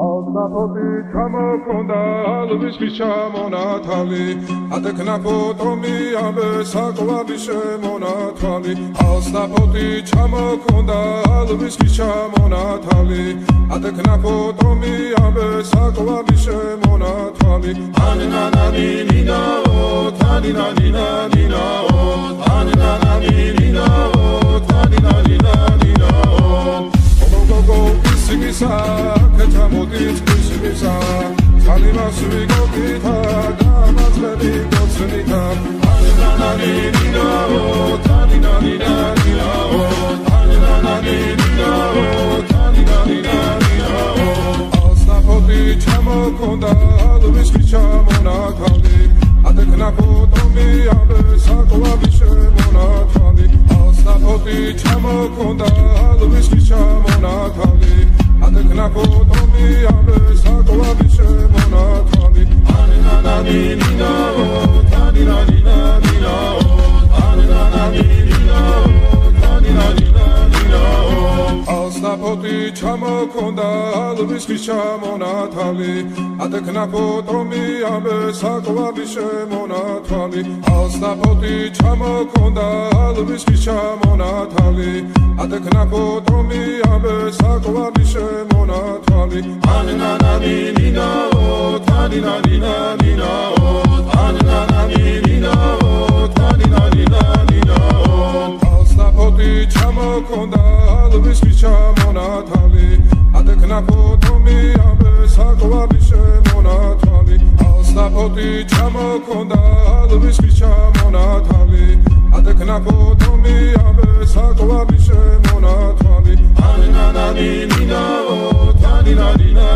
Alnapoti ჩამოქონდა ალვისის ჩამონათალი ატექნა ფოტომი ამბე საკვალი შემონათვალი ალნაპoti ჩამოქონდა ალვისის ჩამონათალი ატექნა ფოტომი ამბე საკვალი შემონათვალი ანანანინინაო თანინანინანინაო ანანანინინაო თანინანინანინაო ოგოგოგო ისიგისა Ketamodit kusimisa Kalimas vigokita Damas verigotsenita Anananina-o Taninanina-nina-o Anananina-o Taninanina-nina-o Alsnapoti chamokonda Alviski chamonakali Atekna potomi Abe sakoabi shemonakali Alsnapoti chamokonda Alviski chamonakali Atekna potomi ambe sakoabi shemonatali Anananina-o Taninanina-nina-o Anananina-o Taninanina-nina-o Alsnapoti chamokonda alviski chamonatali Atekna potomi ambe sakoabi shemonatali Alsnapoti chamokonda alviski chamonatali Atekna potomi ambe sakoabi shemonatali Anananina-o Taninanina-nina-o Anananina-o Taninanina-nina-o Alsnapoti chamokonda alviski chamonatali Atekna potomi ambe sakoabi shemonatali Alsnapoti chamokonda alviski chamonatali Atekna potomi ambe sakoabi shemonatali Anananina-o Taninanina